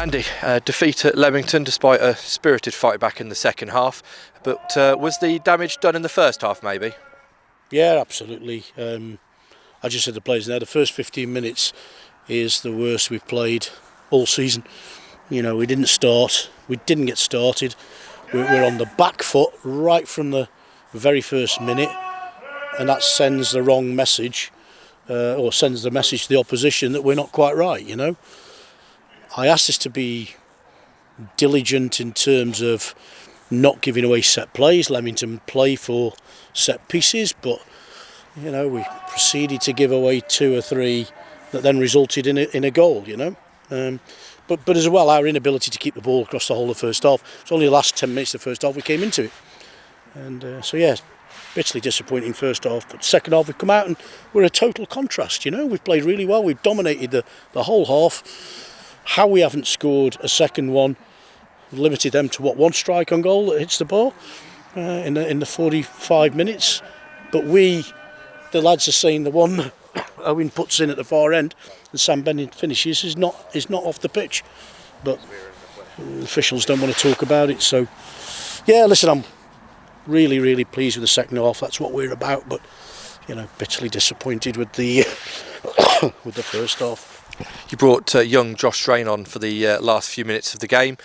Andy, defeat at Leamington despite a spirited fight back in the second half, but was the damage done in the first half maybe? Yeah, absolutely. I just said to the players now, the first 15 minutes is the worst we've played all season. You know, we didn't get started. We're on the back foot right from the very first minute, and that sends the wrong message, or sends the message to the opposition that we're not quite right, you know. I asked us to be diligent in terms of not giving away set plays. Leamington play for set pieces, but you know, we proceeded to give away 2 or 3 that then resulted in a goal, you know. But as well, our inability to keep the ball across the whole of the first half. It's only the last 10 minutes of the first half we came into it. And so yeah, bitterly disappointing first half, but second half we've come out and we're a total contrast, you know. We've played really well, we've dominated the whole half. How we haven't scored a second one, limited them to one strike on goal that hits the ball in the 45 minutes. But the lads are saying the one Owen puts in at the far end and Sam Bennett finishes is not off the pitch. But the officials don't want to talk about it. So yeah, listen, I'm really, really pleased with the second half. That's what we're about. But you know, bitterly disappointed with the with the first half. You brought young Josh Strain on for the last few minutes of the game.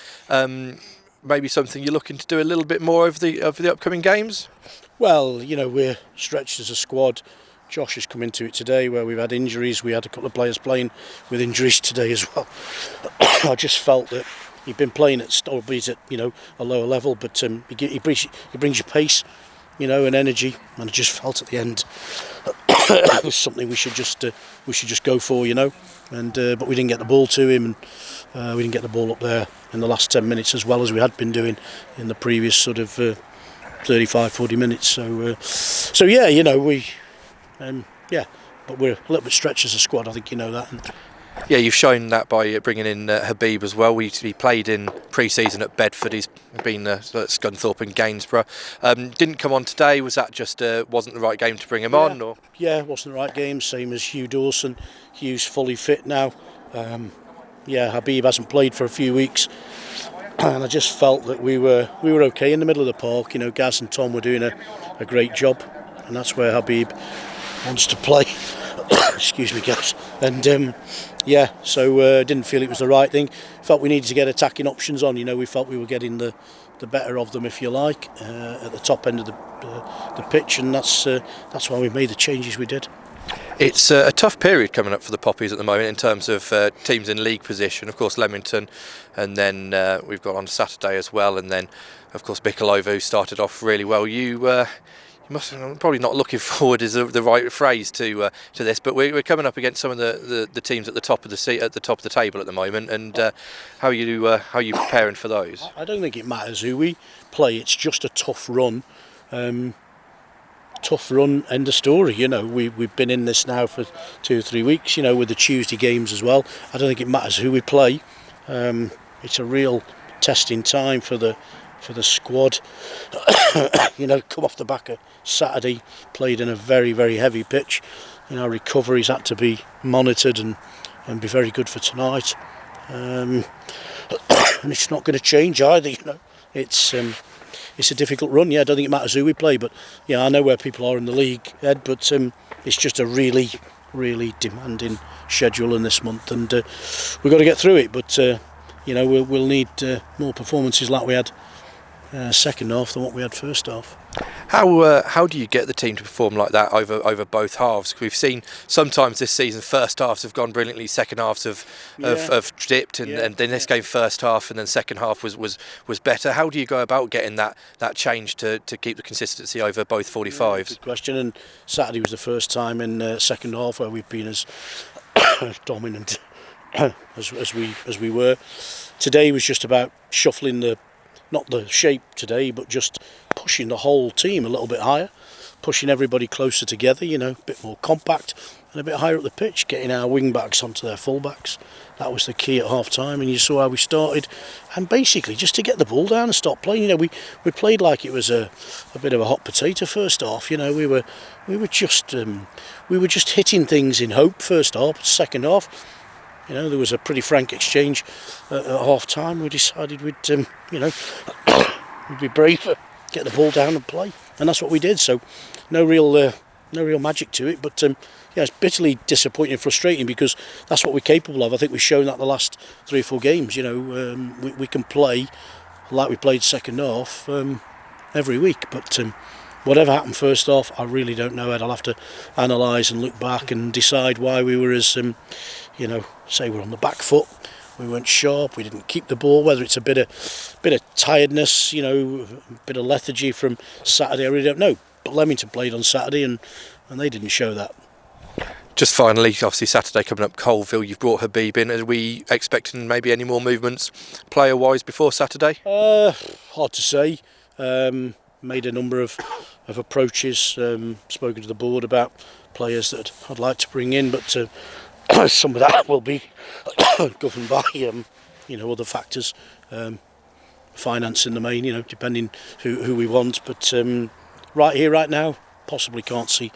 Maybe something you're looking to do a little bit more over the upcoming games? Well, you know, we're stretched as a squad. Josh has come into it today where we've had injuries. We had a couple of players playing with injuries today as well. I just felt that he'd been playing at a lower level, but he brings you pace, you know, and energy. And I just felt at the end it was something we should just go for, you know. And but we didn't get the ball to him, and we didn't get the ball up there in the last 10 minutes as well as we had been doing in the previous sort of 35-40 minutes. So yeah, you know, but we're a little bit stretched as a squad. I think you know that. Yeah, you've shown that by bringing in Habib as well. He played in pre-season at Bedford. He's been at Scunthorpe and Gainsborough. Didn't come on today. Was that just wasn't the right game to bring him on? Or? Yeah, it wasn't the right game. Same as Hugh Dawson. Hugh's fully fit now. Habib hasn't played for a few weeks, and I just felt that we were okay in the middle of the park. You know, Gaz and Tom were doing a great job, and that's where Habib wants to play. Excuse me, Gaz. And so didn't feel it was the right thing. Felt we needed to get attacking options on. You know, we felt we were getting the better of them, if you like, at the top end of the pitch, and that's why we made the changes we did. It's a tough period coming up for the Poppies at the moment in terms of teams in league position. Of course, Leamington, and then we've got on Saturday as well, and then of course Bikalova, who started off really well. You must probably not looking forward is the right phrase to this, but we're coming up against some of the teams at the top of the table at the moment, and how are you preparing for those? I don't think it matters who we play. It's just a tough run. End of story. You know, we've been in this now for 2 or 3 weeks. You know, with the Tuesday games as well. I don't think it matters who we play. It's a real testing time for the squad. You know, come off the back of Saturday, played in a very, very heavy pitch. You know, recoveries had to be monitored and be very good for tonight. And it's not going to change either. You know, it's a difficult run. Yeah, I don't think it matters who we play, but yeah, I know where people are in the league, Ed. But it's just a really, really demanding schedule in this month, and we've got to get through it. But you know, we'll need more performances like we had second half than what we had first half. How do you get the team to perform like that over both halves? We've seen sometimes this season first halves have gone brilliantly, second halves have dipped, and in this game first half and then second half was better. How do you go about getting that change to keep the consistency over both 45s? Good question. And Saturday was the first time in second half where we've been as dominant as we were. Today was just about shuffling not the shape today, but just pushing the whole team a little bit higher, pushing everybody closer together, you know, a bit more compact and a bit higher up the pitch, getting our wing backs onto their full backs. That was the key at half time, and you saw how we started, and basically just to get the ball down and stop playing. You know, we played like it was a bit of a hot potato first half. You know, we were just hitting things in hope first half. Second half, there was a pretty frank exchange at half time. We decided we'd we'd be brave, get the ball down and play, and that's what we did. So no real magic to it, but it's bitterly disappointing and frustrating because that's what we're capable of. I think we've shown that the last 3 or 4 games. We can play like we played second half every week, but whatever happened first half, I really don't know, Ed. I'll have to analyse and look back and decide why we were as say we're on the back foot. We weren't sharp. We didn't keep the ball. Whether it's a bit of tiredness, a bit of lethargy from Saturday, I really don't know. But Leamington played on Saturday, and they didn't show that. Just finally, obviously Saturday coming up, Colville. You've brought Habib in. Are we expecting maybe any more movements player-wise before Saturday? Hard to say. Made a number of approaches. Spoken to the board about players that I'd like to bring in, but some of that will be governed by other factors, finance in the main, depending who we want. But right here, right now, possibly can't see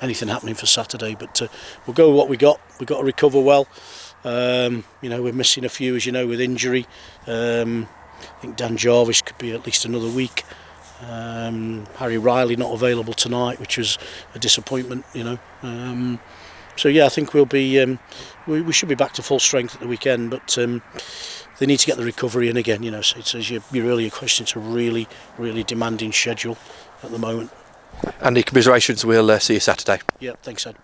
anything happening for Saturday. But we'll go with what we got. We've got to recover well. We're missing a few, as you know, with injury. I think Dan Jarvis could be at least another week. Harry Riley not available tonight, which was a disappointment. So I think we'll be we should be back to full strength at the weekend, but they need to get the recovery in again. So it's, as your earlier question, it's a really, really demanding schedule at the moment. Andy, commiserations. We'll see you Saturday. Yeah, thanks, Ed.